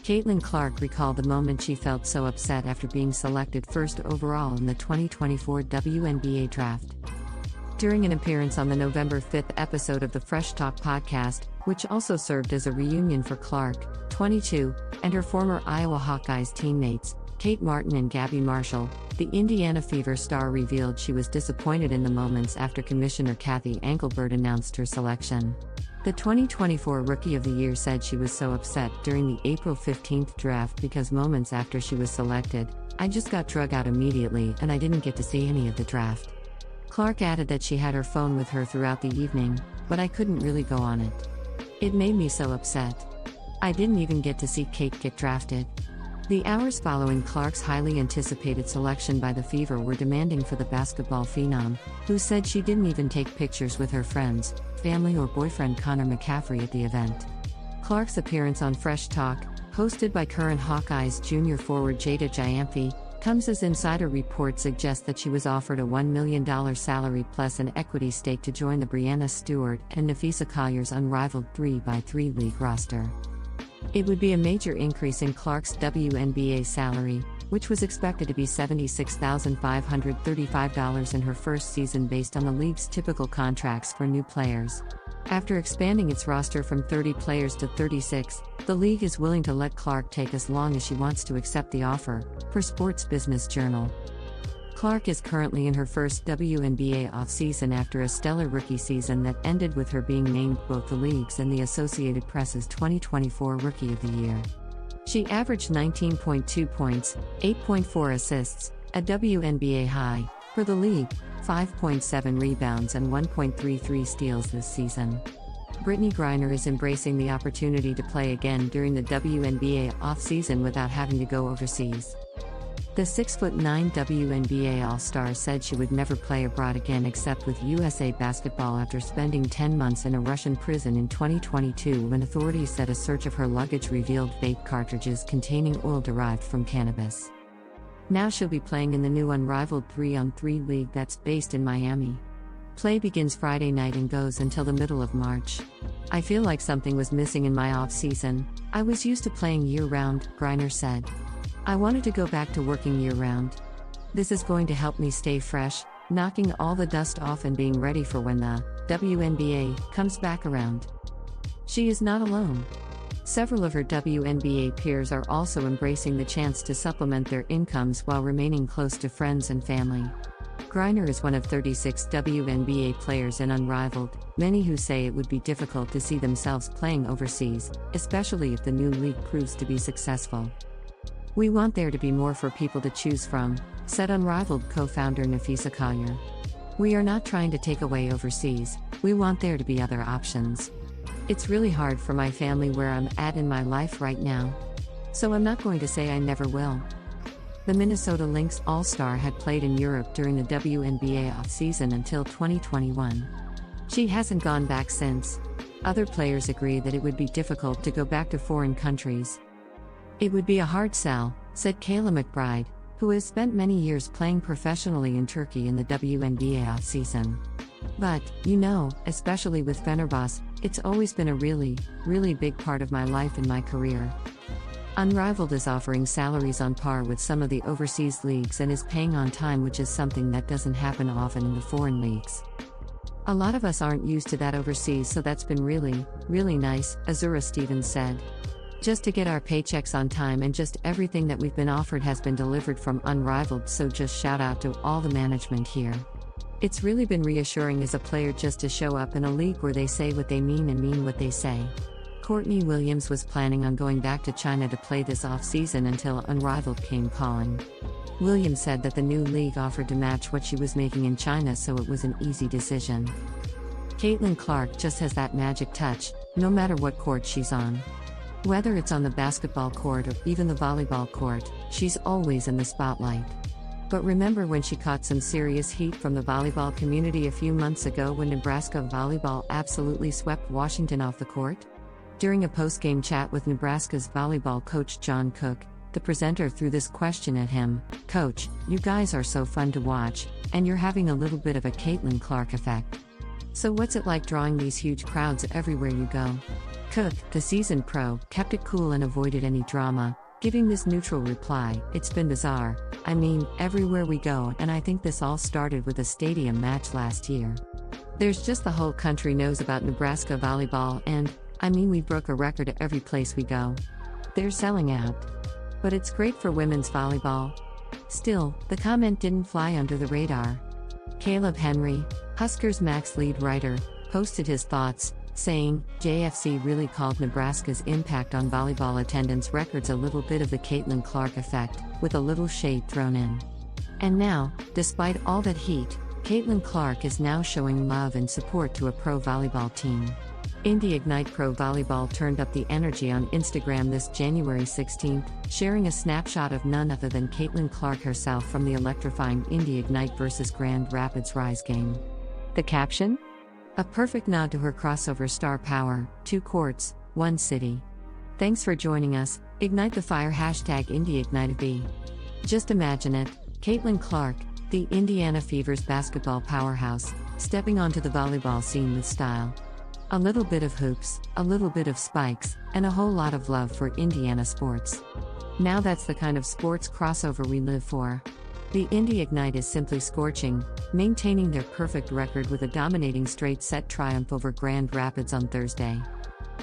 Caitlin Clark recalled the moment she felt so upset after being selected first overall in the 2024 WNBA draft. During an appearance on the November 5th episode of the Fresh Talk podcast, which also served as a reunion for Clark, 22, and her former Iowa Hawkeyes teammates, Kate Martin and Gabby Marshall, the Indiana Fever star revealed she was disappointed in the moments after Commissioner Kathy Engelbert announced her selection. The 2024 Rookie of the Year said she was so upset during the April 15th draft because moments after she was selected, "I just got drug out immediately and I didn't get to see any of the draft." Clark added that she had her phone with her throughout the evening, but I couldn't really go on it. "It made me so upset. I didn't even get to see Kate get drafted." The hours following Clark's highly anticipated selection by the Fever were demanding for the basketball phenom, who said she didn't even take pictures with her friends, family or boyfriend Connor McCaffrey at the event. Clark's appearance on Fresh Talk, hosted by current Hawkeyes junior forward Jada Giampi, comes as insider reports suggest that she was offered a $1 million salary plus an equity stake to join the Breanna Stewart and Nafisa Collier's Unrivaled 3x3 league roster. It would be a major increase in Clark's WNBA salary, which was expected to be $76,535 in her first season based on the league's typical contracts for new players. After expanding its roster from 30 players to 36, the league is willing to let Clark take as long as she wants to accept the offer, per Sports Business Journal. Clark is currently in her first WNBA offseason after a stellar rookie season that ended with her being named both the league's and the Associated Press's 2024 Rookie of the Year. She averaged 19.2 points, 8.4 assists, a WNBA high, for the league, 5.7 rebounds and 1.33 steals this season. Brittney Griner is embracing the opportunity to play again during the WNBA offseason without having to go overseas. The 6'9" WNBA All-Star said she would never play abroad again except with USA Basketball after spending 10 months in a Russian prison in 2022 when authorities said a search of her luggage revealed vape cartridges containing oil derived from cannabis. Now she'll be playing in the new Unrivaled 3-on-3 league that's based in Miami. Play begins Friday night and goes until the middle of March. "I feel like something was missing in my off-season. I was used to playing year-round," Griner said. "I wanted to go back to working year-round. This is going to help me stay fresh, knocking all the dust off and being ready for when the WNBA comes back around." She is not alone. Several of her WNBA peers are also embracing the chance to supplement their incomes while remaining close to friends and family. Griner is one of 36 WNBA players in Unrivaled, many who say it would be difficult to see themselves playing overseas, especially if the new league proves to be successful. "We want there to be more for people to choose from," said Unrivaled co-founder Nafisa Collier. "We are not trying to take away overseas, we want there to be other options. It's really hard for my family where I'm at in my life right now. So I'm not going to say I never will." The Minnesota Lynx All-Star had played in Europe during the WNBA offseason until 2021. She hasn't gone back since. Other players agree that it would be difficult to go back to foreign countries. "It would be a hard sell," said Kayla McBride, who has spent many years playing professionally in Turkey in the WNBA offseason. "But, especially with Fenerbahce, it's always been a really, really big part of my life and my career." Unrivaled is offering salaries on par with some of the overseas leagues and is paying on time, which is something that doesn't happen often in the foreign leagues. "A lot of us aren't used to that overseas, so that's been really, really nice," Azura Stevens said. "Just to get our paychecks on time and just everything that we've been offered has been delivered from Unrivaled, so just shout out to all the management here. It's really been reassuring as a player just to show up in a league where they say what they mean and mean what they say." Courtney Williams was planning on going back to China to play this off-season until Unrivaled came calling. Williams said that the new league offered to match what she was making in China, so it was an easy decision. Caitlin Clark just has that magic touch, no matter what court she's on. Whether it's on the basketball court or even the volleyball court, she's always in the spotlight. But remember when she caught some serious heat from the volleyball community a few months ago when Nebraska volleyball absolutely swept Washington off the court? During a post-game chat with Nebraska's volleyball coach John Cook, the presenter threw this question at him: "Coach, you guys are so fun to watch, and you're having a little bit of a Caitlin Clark effect. So what's it like drawing these huge crowds everywhere you go?" Cook, the seasoned pro, kept it cool and avoided any drama, giving this neutral reply: "It's been bizarre. I mean, everywhere we go, and I think this all started with a stadium match last year. There's just the whole country knows about Nebraska volleyball, and, I mean, we broke a record every place we go. They're selling out. But it's great for women's volleyball." Still, the comment didn't fly under the radar. Caleb Henry, Huskers Max lead writer, posted his thoughts, saying, "JFC really called Nebraska's impact on volleyball attendance records a little bit of the Caitlin Clark effect, with a little shade thrown in. And now, despite all that heat, Caitlin Clark is now showing love and support to a pro volleyball team." Indy Ignite Pro Volleyball turned up the energy on Instagram this January 16, sharing a snapshot of none other than Caitlin Clark herself from the electrifying Indy Ignite vs Grand Rapids Rise game. The caption? "A perfect nod to her crossover star power, 2 courts, 1 city. Thanks for joining us, Ignite the Fire #IndyIgniteB." Just imagine it, Caitlin Clark, the Indiana Fever's basketball powerhouse, stepping onto the volleyball scene with style. A little bit of hoops, a little bit of spikes, and a whole lot of love for Indiana sports. Now that's the kind of sports crossover we live for. The Indy Ignite is simply scorching, maintaining their perfect record with a dominating straight-set triumph over Grand Rapids on Thursday.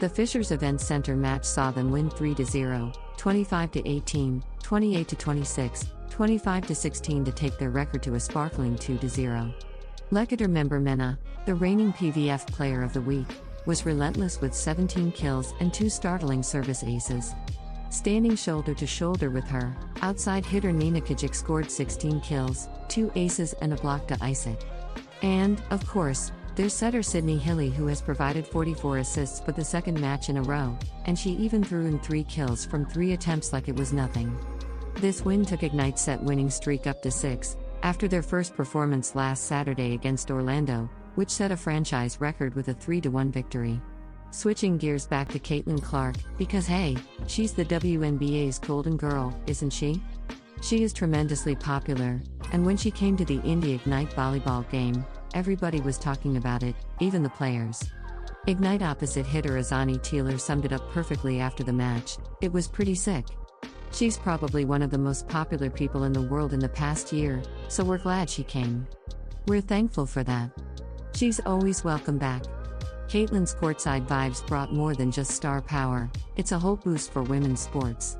The Fishers Event Center match saw them win 3-0, 25-18, 28-26, 25-16 to take their record to a sparkling 2-0. Leketer member Mena, the reigning PVF Player of the Week, was relentless with 17 kills and 2 startling service aces. Standing shoulder to shoulder with her, outside hitter Nina Kajic scored 16 kills, 2 aces and a block to ice it. And, of course, there's setter Sydney Hilly, who has provided 44 assists for the second match in a row, and she even threw in 3 kills from 3 attempts like it was nothing. This win took Ignite's set-winning streak up to 6, after their first performance last Saturday against Orlando, which set a franchise record with a 3-1 victory. Switching gears back to Caitlin Clark, because hey, she's the WNBA's golden girl, isn't she? She is tremendously popular, and when she came to the Indy Ignite volleyball game, everybody was talking about it, even the players. Ignite opposite hitter Azani Teeler summed it up perfectly after the match: "It was pretty sick. She's probably one of the most popular people in the world in the past year, so we're glad she came. We're thankful for that. She's always welcome back." Caitlin's courtside vibes brought more than just star power, it's a whole boost for women's sports.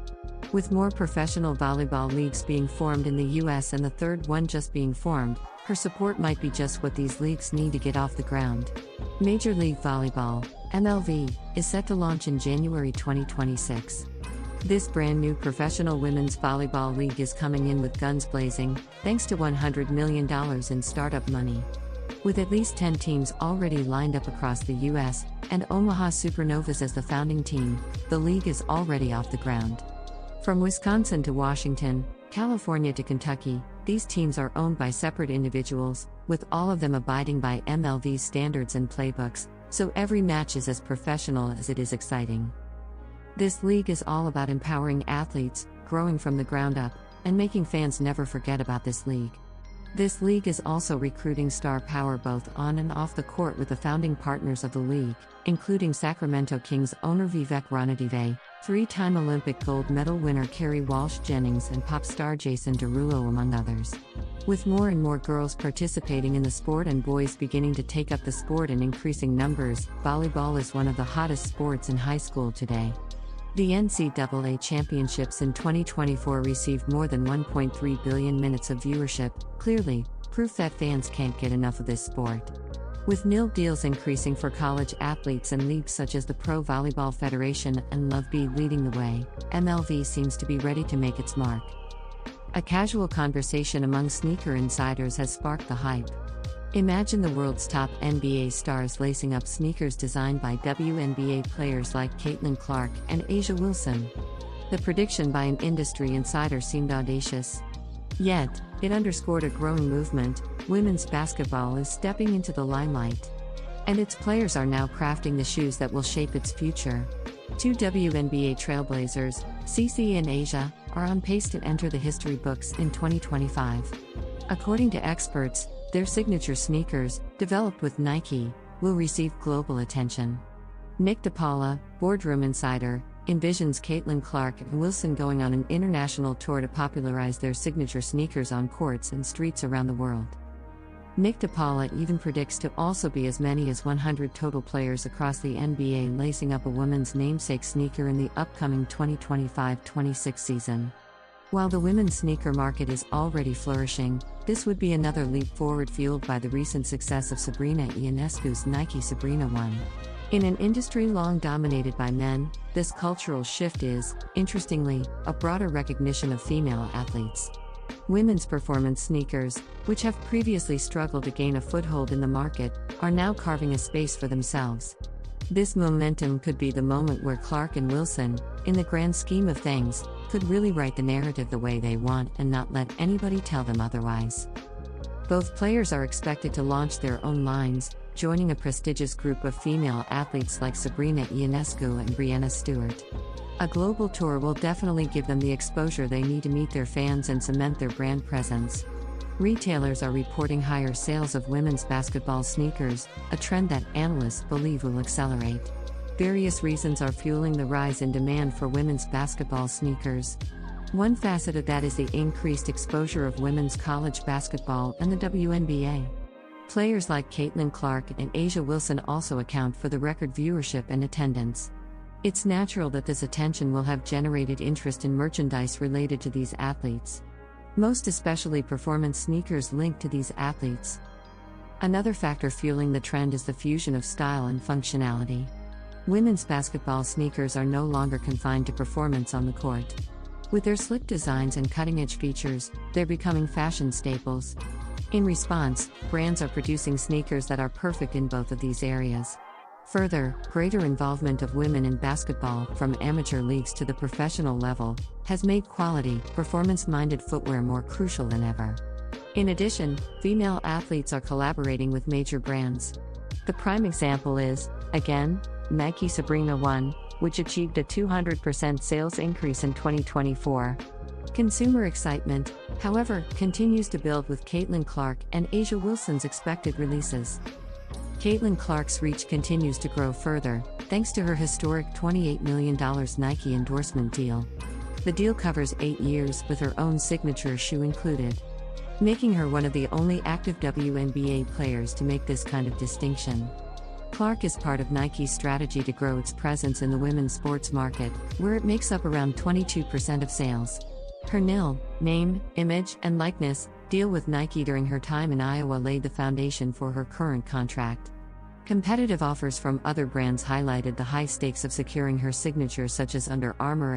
With more professional volleyball leagues being formed in the US and the third one just being formed, her support might be just what these leagues need to get off the ground. Major League Volleyball, MLV, is set to launch in January 2026. This brand new professional women's volleyball league is coming in with guns blazing, thanks to $100 million in startup money. With at least 10 teams already lined up across the US, and Omaha Supernovas as the founding team, the league is already off the ground. From Wisconsin to Washington, California to Kentucky, these teams are owned by separate individuals, with all of them abiding by MLV standards and playbooks, so every match is as professional as it is exciting. This league is all about empowering athletes, growing from the ground up, and making fans never forget about this league. This league is also recruiting star power both on and off the court with the founding partners of the league, including Sacramento Kings owner Vivek Ranadive, 3-time Olympic gold medal winner Kerry Walsh Jennings, and pop star Jason Derulo, among others. With more and more girls participating in the sport and boys beginning to take up the sport in increasing numbers, volleyball is one of the hottest sports in high school today. The NCAA Championships in 2024 received more than 1.3 billion minutes of viewership, clearly, proof that fans can't get enough of this sport. With nil deals increasing for college athletes and leagues such as the Pro Volleyball Federation and Love B leading the way, MLV seems to be ready to make its mark. A casual conversation among sneaker insiders has sparked the hype. Imagine the world's top NBA stars lacing up sneakers designed by WNBA players like Caitlin Clark and Asia Wilson. The prediction by an industry insider seemed audacious. Yet, it underscored a growing movement: women's basketball is stepping into the limelight. And its players are now crafting the shoes that will shape its future. 2 WNBA trailblazers, CC and Asia, are on pace to enter the history books in 2025. According to experts, their signature sneakers, developed with Nike, will receive global attention. Nick DePaula, boardroom insider, envisions Caitlin Clark and Wilson going on an international tour to popularize their signature sneakers on courts and streets around the world. Nick DePaula even predicts to also be as many as 100 total players across the NBA lacing up a women's namesake sneaker in the upcoming 2025-26 season. While the women's sneaker market is already flourishing, this would be another leap forward fueled by the recent success of Sabrina Ionescu's Nike Sabrina 1. In an industry long dominated by men, this cultural shift is, interestingly, a broader recognition of female athletes. Women's performance sneakers, which have previously struggled to gain a foothold in the market, are now carving a space for themselves. This momentum could be the moment where Clark and Wilson, in the grand scheme of things, could really write the narrative the way they want and not let anybody tell them otherwise. Both players are expected to launch their own lines, joining a prestigious group of female athletes like Sabrina Ionescu and Breanna Stewart. A global tour will definitely give them the exposure they need to meet their fans and cement their brand presence. Retailers are reporting higher sales of women's basketball sneakers, a trend that analysts believe will accelerate. Various reasons are fueling the rise in demand for women's basketball sneakers. One facet of that is the increased exposure of women's college basketball and the WNBA. Players like Caitlin Clark and A'ja Wilson also account for the record viewership and attendance. It's natural that this attention will have generated interest in merchandise related to these athletes. Most especially performance sneakers linked to these athletes. Another factor fueling the trend is the fusion of style and functionality. Women's basketball sneakers are no longer confined to performance on the court. With their slick designs and cutting-edge features, they're becoming fashion staples. In response, brands are producing sneakers that are perfect in both of these areas. Further, greater involvement of women in basketball, from amateur leagues to the professional level, has made quality, performance-minded footwear more crucial than ever. In addition, female athletes are collaborating with major brands. The prime example is, again, Nike Sabrina 1, which achieved a 200% sales increase in 2024. Consumer excitement, however, continues to build with Caitlin Clark and A'ja Wilson's expected releases. Caitlin Clark's reach continues to grow further, thanks to her historic $28 million Nike endorsement deal. The deal covers 8 years, with her own signature shoe included, making her one of the only active WNBA players to make this kind of distinction. Clark is part of Nike's strategy to grow its presence in the women's sports market, where it makes up around 22% of sales. Her name, image, and likeness deal with Nike during her time in Iowa laid the foundation for her current contract. Competitive offers from other brands highlighted the high stakes of securing her signature, such as Under Armour